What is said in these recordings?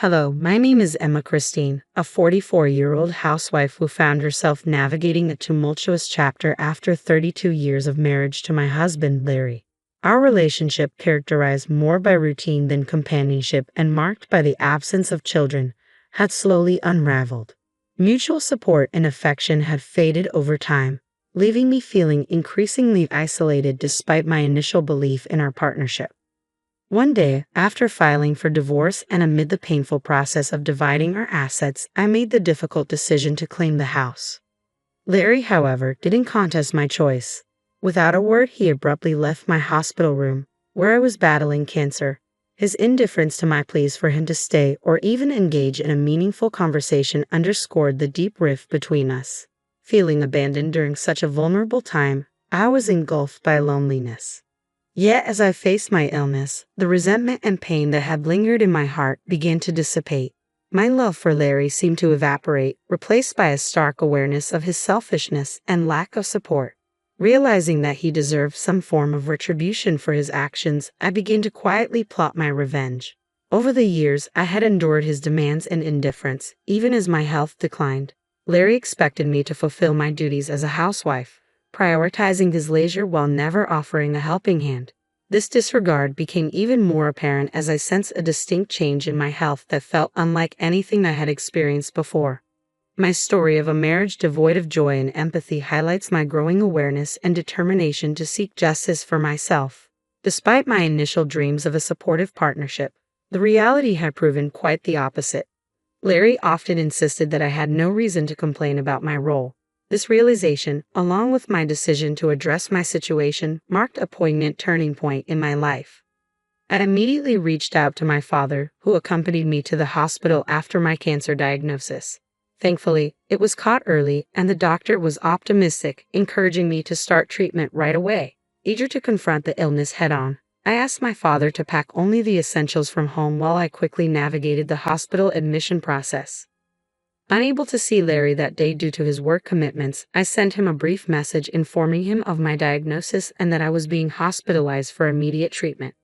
Hello, my name is Emma Christine, a 44-year-old housewife who found herself navigating a tumultuous chapter after 32 years of marriage to my husband, Larry. Our relationship, characterized more by routine than companionship and marked by the absence of children, had slowly unraveled. Mutual support and affection had faded over time, leaving me feeling increasingly isolated despite my initial belief in our partnership. One day, after filing for divorce and amid the painful process of dividing our assets, I made the difficult decision to claim the house. Larry, however, didn't contest my choice. Without a word, he abruptly left my hospital room, where I was battling cancer. His indifference to my pleas for him to stay or even engage in a meaningful conversation underscored the deep rift between us. Feeling abandoned during such a vulnerable time, I was engulfed by loneliness. Yet as I faced my illness, the resentment and pain that had lingered in my heart began to dissipate. My love for Larry seemed to evaporate, replaced by a stark awareness of his selfishness and lack of support. Realizing that he deserved some form of retribution for his actions, I began to quietly plot my revenge. Over the years, I had endured his demands and indifference, even as my health declined. Larry expected me to fulfill my duties as a housewife, prioritizing his leisure while never offering a helping hand. This disregard became even more apparent as I sensed a distinct change in my health that felt unlike anything I had experienced before. My story of a marriage devoid of joy and empathy highlights my growing awareness and determination to seek justice for myself. Despite my initial dreams of a supportive partnership, the reality had proven quite the opposite. Larry often insisted that I had no reason to complain about my role. This realization, along with my decision to address my situation, marked a poignant turning point in my life. I immediately reached out to my father, who accompanied me to the hospital after my cancer diagnosis. Thankfully, it was caught early, and the doctor was optimistic, encouraging me to start treatment right away. Eager to confront the illness head-on, I asked my father to pack only the essentials from home while I quickly navigated the hospital admission process. Unable to see Larry that day due to his work commitments, I sent him a brief message informing him of my diagnosis and that I was being hospitalized for immediate treatment.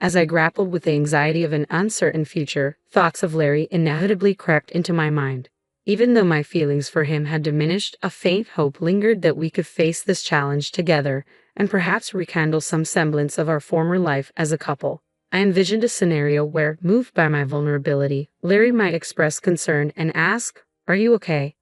As I grappled with the anxiety of an uncertain future, thoughts of Larry inevitably crept into my mind. Even though my feelings for him had diminished, a faint hope lingered that we could face this challenge together and perhaps rekindle some semblance of our former life as a couple. I envisioned a scenario where, moved by my vulnerability, Larry might express concern and ask, "Are you okay?"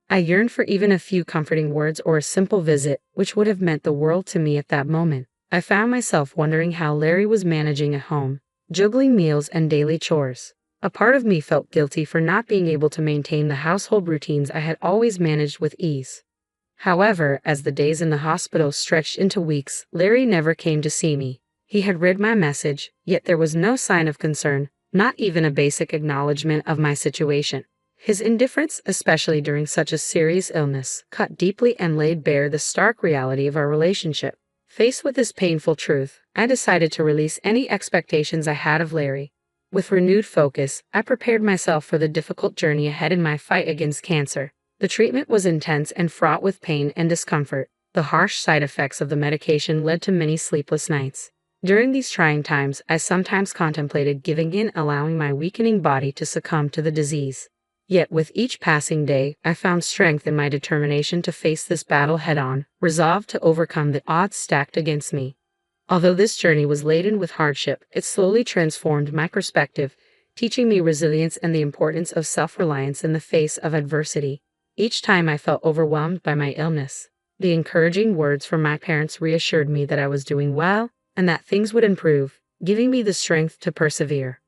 I yearned for even a few comforting words or a simple visit, which would have meant the world to me at that moment. I found myself wondering how Larry was managing at home, juggling meals and daily chores. A part of me felt guilty for not being able to maintain the household routines I had always managed with ease. However, as the days in the hospital stretched into weeks, Larry never came to see me. He had read my message, yet there was no sign of concern, not even a basic acknowledgement of my situation. His indifference, especially during such a serious illness, cut deeply and laid bare the stark reality of our relationship. Faced with this painful truth, I decided to release any expectations I had of Larry. With renewed focus, I prepared myself for the difficult journey ahead in my fight against cancer. The treatment was intense and fraught with pain and discomfort. The harsh side effects of the medication led to many sleepless nights. During these trying times, I sometimes contemplated giving in, allowing my weakening body to succumb to the disease. Yet with each passing day, I found strength in my determination to face this battle head-on, resolved to overcome the odds stacked against me. Although this journey was laden with hardship, it slowly transformed my perspective, teaching me resilience and the importance of self-reliance in the face of adversity. Each time I felt overwhelmed by my illness, the encouraging words from my parents reassured me that I was doing well and that things would improve, giving me the strength to persevere.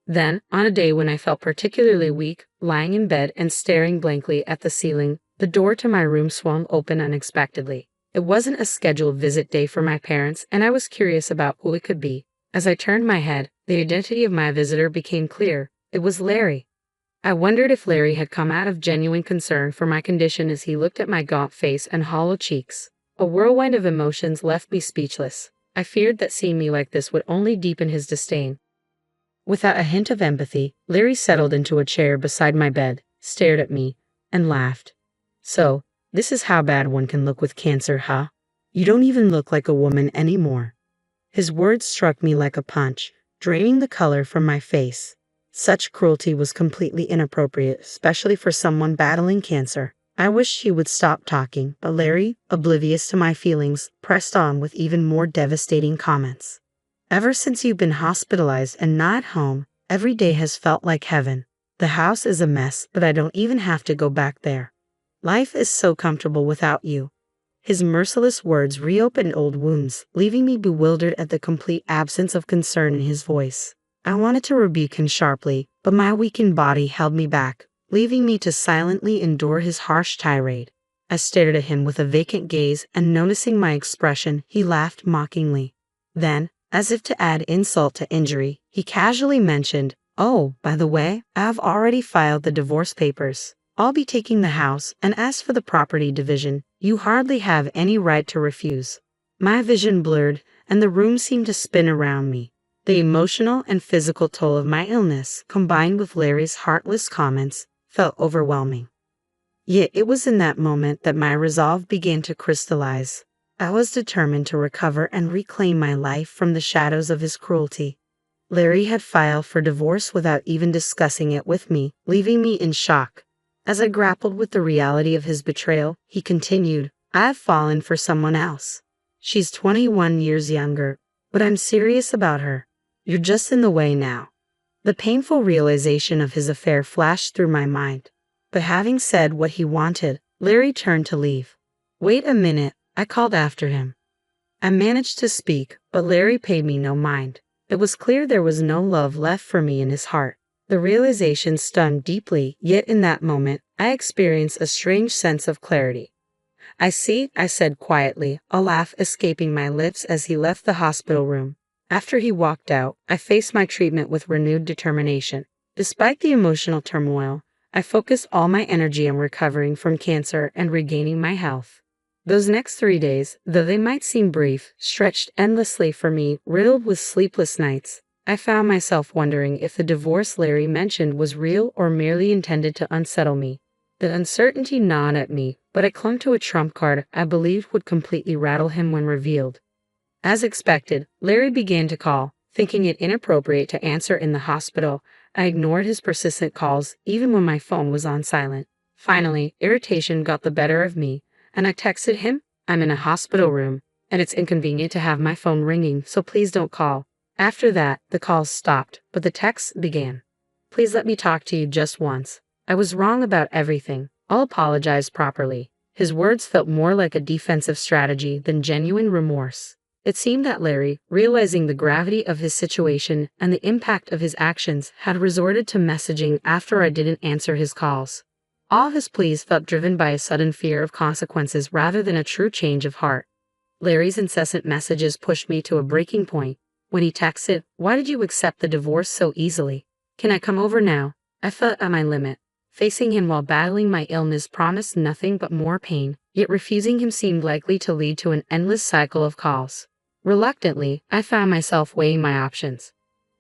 Then, on a day when I felt particularly weak, lying in bed and staring blankly at the ceiling, the door to my room swung open unexpectedly. It wasn't a scheduled visit day for my parents, and I was curious about who it could be. As I turned my head, the identity of my visitor became clear. It was Larry. I wondered if Larry had come out of genuine concern for my condition as he looked at my gaunt face and hollow cheeks. A whirlwind of emotions left me speechless. I feared that seeing me like this would only deepen his disdain. Without a hint of empathy, Larry settled into a chair beside my bed, stared at me, and laughed. "So, this is how bad one can look with cancer, huh? You don't even look like a woman anymore." His words struck me like a punch, draining the color from my face. Such cruelty was completely inappropriate, especially for someone battling cancer. I wished he would stop talking, but Larry, oblivious to my feelings, pressed on with even more devastating comments. Ever since you've been hospitalized and not at home, every day has felt like heaven. The house is a mess, but I don't even have to go back there. Life is so comfortable without you. His merciless words reopened old wounds, leaving me bewildered at the complete absence of concern in his voice. I wanted to rebuke him sharply, but my weakened body held me back, leaving me to silently endure his harsh tirade. I stared at him with a vacant gaze, and noticing my expression, he laughed mockingly. Then, as if to add insult to injury, he casually mentioned, "Oh, by the way, I've already filed the divorce papers. I'll be taking the house, and as for the property division, you hardly have any right to refuse." My vision blurred, and the room seemed to spin around me. The emotional and physical toll of my illness, combined with Larry's heartless comments, felt overwhelming. Yet it was in that moment that my resolve began to crystallize. I was determined to recover and reclaim my life from the shadows of his cruelty. Larry had filed for divorce without even discussing it with me, leaving me in shock. As I grappled with the reality of his betrayal, he continued, "I've fallen for someone else. She's 21 years younger, but I'm serious about her. You're just in the way now." The painful realization of his affair flashed through my mind. But having said what he wanted, Larry turned to leave. "Wait a minute," I called after him. I managed to speak, but Larry paid me no mind. It was clear there was no love left for me in his heart. The realization stung deeply, yet in that moment, I experienced a strange sense of clarity. "I see," I said quietly, a laugh escaping my lips as he left the hospital room. After he walked out, I faced my treatment with renewed determination. Despite the emotional turmoil, I focused all my energy on recovering from cancer and regaining my health. Those next 3 days, though they might seem brief, stretched endlessly for me, riddled with sleepless nights. I found myself wondering if the divorce Larry mentioned was real or merely intended to unsettle me. The uncertainty gnawed at me, but I clung to a trump card I believed would completely rattle him when revealed. As expected, Larry began to call. Thinking it inappropriate to answer in the hospital, I ignored his persistent calls even when my phone was on silent. Finally, irritation got the better of me, and I texted him, "I'm in a hospital room, and it's inconvenient to have my phone ringing, so please don't call." After that, the calls stopped, but the texts began. "Please let me talk to you just once. I was wrong about everything. I'll apologize properly." His words felt more like a defensive strategy than genuine remorse. It seemed that Larry, realizing the gravity of his situation and the impact of his actions, had resorted to messaging after I didn't answer his calls. All his pleas felt driven by a sudden fear of consequences rather than a true change of heart. Larry's incessant messages pushed me to a breaking point. When he texted, "Why did you accept the divorce so easily? Can I come over now?" I felt at my limit. Facing him while battling my illness promised nothing but more pain, yet refusing him seemed likely to lead to an endless cycle of calls. Reluctantly, I found myself weighing my options.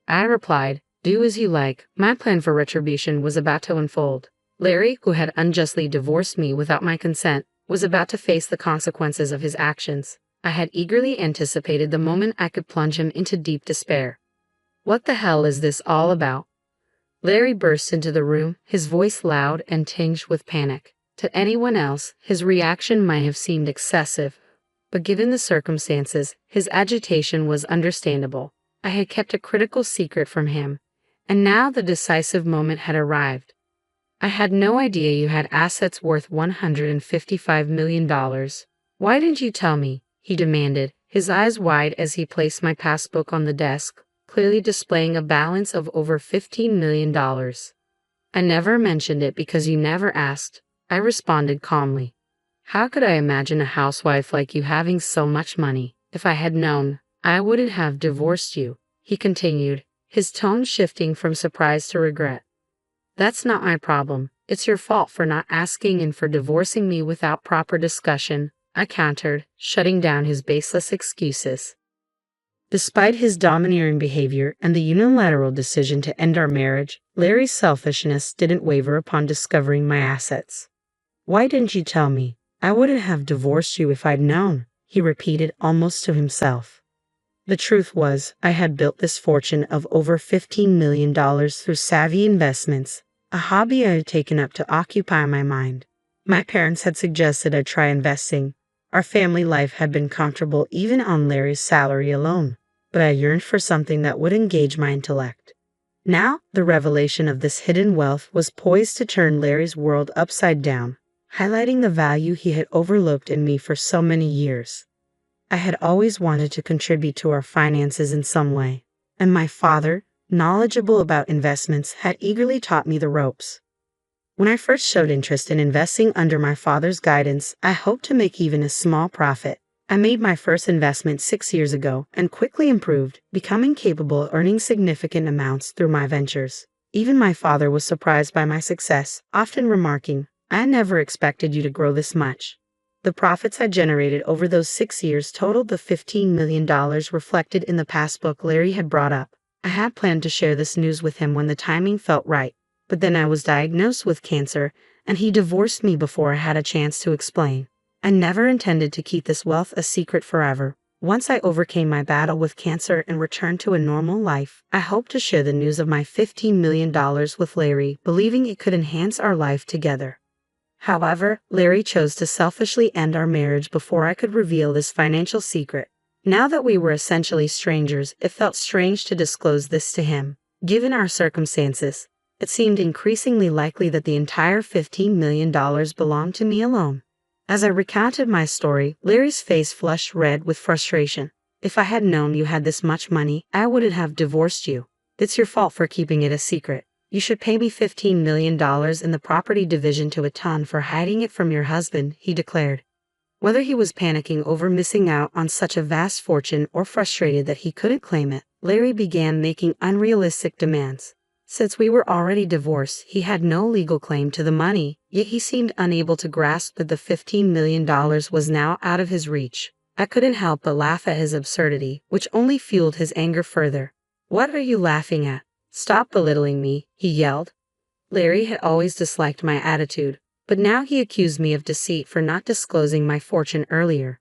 I replied, "Do as you like." My plan for retribution was about to unfold. Larry, who had unjustly divorced me without my consent, was about to face the consequences of his actions. I had eagerly anticipated the moment I could plunge him into deep despair. "What the hell is this all about?" Larry burst into the room, his voice loud and tinged with panic. To anyone else, his reaction might have seemed excessive, but given the circumstances, his agitation was understandable. I had kept a critical secret from him, and now the decisive moment had arrived. "I had no idea you had assets worth $155 million. Why didn't you tell me?" he demanded, his eyes wide as he placed my passbook on the desk, clearly displaying a balance of over $15 million. "I never mentioned it because you never asked," I responded calmly. "How could I imagine a housewife like you having so much money? If I had known, I wouldn't have divorced you," he continued, his tone shifting from surprise to regret. "That's not my problem. It's your fault for not asking and for divorcing me without proper discussion," I countered, shutting down his baseless excuses. Despite his domineering behavior and the unilateral decision to end our marriage, Larry's selfishness didn't waver upon discovering my assets. "Why didn't you tell me? I wouldn't have divorced you if I'd known," he repeated almost to himself. The truth was, I had built this fortune of over $15 million through savvy investments, a hobby I had taken up to occupy my mind. My parents had suggested I try investing. Our family life had been comfortable even on Larry's salary alone, but I yearned for something that would engage my intellect. Now, the revelation of this hidden wealth was poised to turn Larry's world upside down, highlighting the value he had overlooked in me for so many years. I had always wanted to contribute to our finances in some way, and my father, knowledgeable about investments, had eagerly taught me the ropes. When I first showed interest in investing under my father's guidance, I hoped to make even a small profit. I made my first investment 6 years ago and quickly improved, becoming capable of earning significant amounts through my ventures. Even my father was surprised by my success, often remarking, "I never expected you to grow this much." The profits I generated over those 6 years totaled the $15 million reflected in the passbook Larry had brought up. I had planned to share this news with him when the timing felt right, but then I was diagnosed with cancer, and he divorced me before I had a chance to explain. I never intended to keep this wealth a secret forever. Once I overcame my battle with cancer and returned to a normal life, I hoped to share the news of my $15 million with Larry, believing it could enhance our life together. However, Larry chose to selfishly end our marriage before I could reveal this financial secret. Now that we were essentially strangers, it felt strange to disclose this to him. Given our circumstances, it seemed increasingly likely that the entire $15 million belonged to me alone. As I recounted my story, Larry's face flushed red with frustration. "If I had known you had this much money, I wouldn't have divorced you. It's your fault for keeping it a secret. You should pay me $15 million in the property division to a ton for hiding it from your husband," he declared. Whether he was panicking over missing out on such a vast fortune or frustrated that he couldn't claim it, Larry began making unrealistic demands. Since we were already divorced, he had no legal claim to the money, yet he seemed unable to grasp that the $15 million was now out of his reach. I couldn't help but laugh at his absurdity, which only fueled his anger further. "What are you laughing at? Stop belittling me," he yelled. Larry had always disliked my attitude, but now he accused me of deceit for not disclosing my fortune earlier.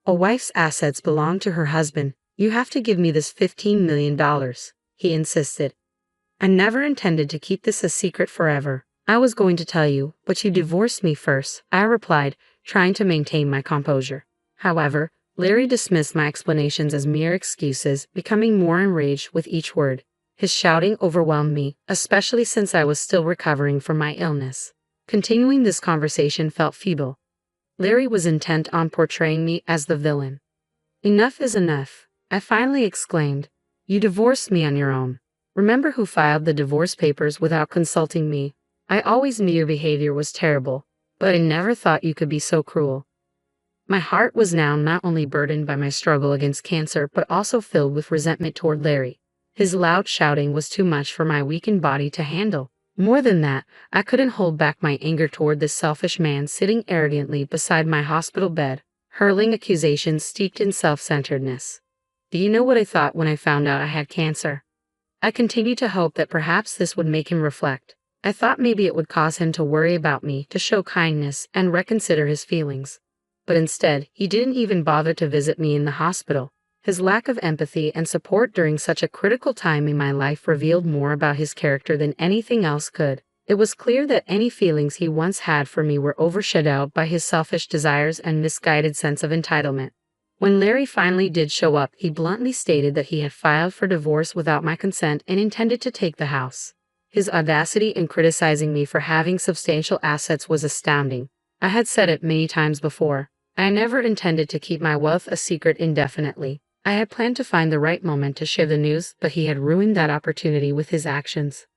"A wife's assets belong to her husband. You have to give me this $15 million, he insisted. "I never intended to keep this a secret forever. I was going to tell you, but you divorced me first," I replied, trying to maintain my composure. However, Larry dismissed my explanations as mere excuses, becoming more enraged with each word. His shouting overwhelmed me, especially since I was still recovering from my illness. Continuing this conversation felt feeble. Larry was intent on portraying me as the villain. "Enough is enough," I finally exclaimed. "You divorced me on your own. Remember who filed the divorce papers without consulting me? I always knew your behavior was terrible, but I never thought you could be so cruel." My heart was now not only burdened by my struggle against cancer, but also filled with resentment toward Larry. His loud shouting was too much for my weakened body to handle. More than that, I couldn't hold back my anger toward this selfish man sitting arrogantly beside my hospital bed, hurling accusations steeped in self-centeredness. Do you know what I thought when I found out I had cancer? I continued to hope that perhaps this would make him reflect. I thought maybe it would cause him to worry about me, to show kindness, and reconsider his feelings. But instead, he didn't even bother to visit me in the hospital. His lack of empathy and support during such a critical time in my life revealed more about his character than anything else could. It was clear that any feelings he once had for me were overshadowed by his selfish desires and misguided sense of entitlement. When Larry finally did show up, he bluntly stated that he had filed for divorce without my consent and intended to take the house. His audacity in criticizing me for having substantial assets was astounding. I had said it many times before. I never intended to keep my wealth a secret indefinitely. I had planned to find the right moment to share the news, but he had ruined that opportunity with his actions.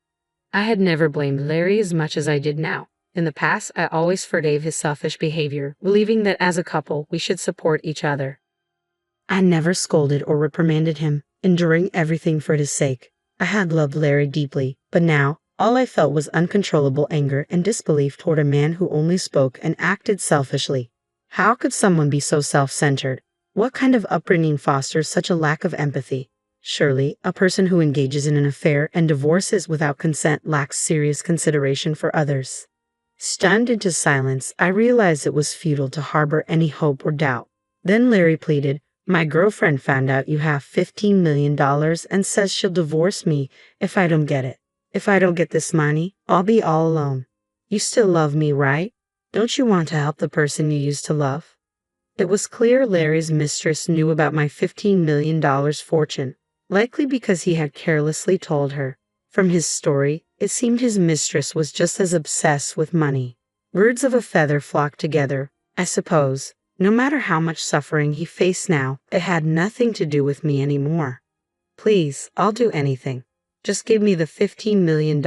I had never blamed Larry as much as I did now. In the past, I always forgave his selfish behavior, believing that as a couple, we should support each other. I never scolded or reprimanded him, enduring everything for his sake. I had loved Larry deeply, but now, all I felt was uncontrollable anger and disbelief toward a man who only spoke and acted selfishly. How could someone be so self-centered? What kind of upbringing fosters such a lack of empathy? Surely, a person who engages in an affair and divorces without consent lacks serious consideration for others. Stunned into silence, I realized it was futile to harbor any hope or doubt. Then Larry pleaded, My girlfriend found out you have $15 million and says she'll divorce me if I don't get it. If I don't get this money, I'll be all alone. You still love me, right? Don't you want to help the person you used to love? It was clear Larry's mistress knew about my $15 million fortune, likely because he had carelessly told her. From his story, it seemed his mistress was just as obsessed with money. Birds of a feather flock together, I suppose. No matter how much suffering he faced now, it had nothing to do with me anymore. Please, I'll do anything. Just give me the $15 million.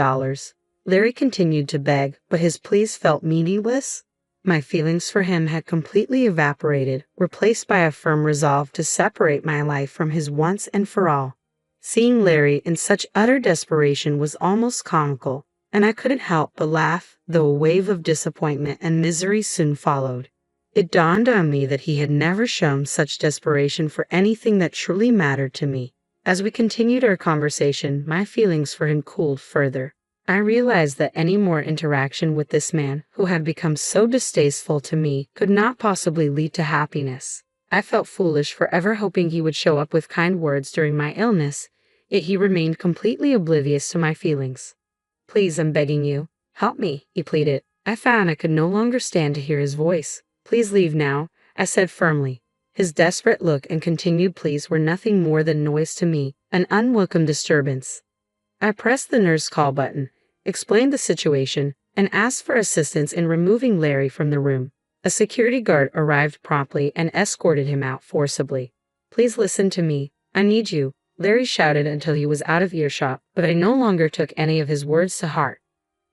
Larry continued to beg, but his pleas felt meaningless. My feelings for him had completely evaporated, replaced by a firm resolve to separate my life from his once and for all. Seeing Larry in such utter desperation was almost comical, and I couldn't help but laugh, though a wave of disappointment and misery soon followed. It dawned on me that he had never shown such desperation for anything that truly mattered to me. As we continued our conversation, my feelings for him cooled further. I realized that any more interaction with this man, who had become so distasteful to me, could not possibly lead to happiness. I felt foolish for ever hoping he would show up with kind words during my illness, yet he remained completely oblivious to my feelings. Please, I'm begging you. Help me, he pleaded. I found I could no longer stand to hear his voice. Please leave now, I said firmly. His desperate look and continued pleas were nothing more than noise to me, an unwelcome disturbance. I pressed the nurse call button, explained the situation, and asked for assistance in removing Larry from the room. A security guard arrived promptly and escorted him out forcibly. Please listen to me. I need you, Larry shouted until he was out of earshot, but I no longer took any of his words to heart.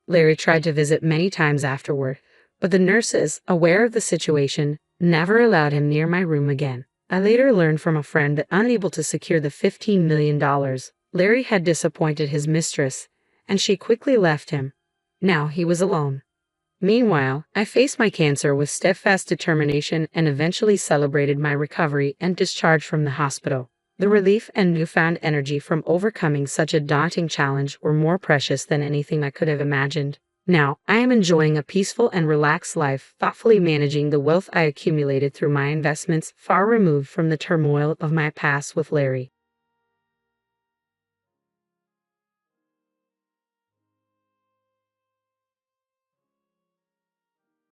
Larry tried to visit many times afterward, but the nurses, aware of the situation, never allowed him near my room again. I later learned from a friend that unable to secure the $15 million, Larry had disappointed his mistress, and she quickly left him. Now he was alone. Meanwhile, I faced my cancer with steadfast determination and eventually celebrated my recovery and discharge from the hospital. The relief and newfound energy from overcoming such a daunting challenge were more precious than anything I could have imagined. Now, I am enjoying a peaceful and relaxed life, thoughtfully managing the wealth I accumulated through my investments, far removed from the turmoil of my past with Larry.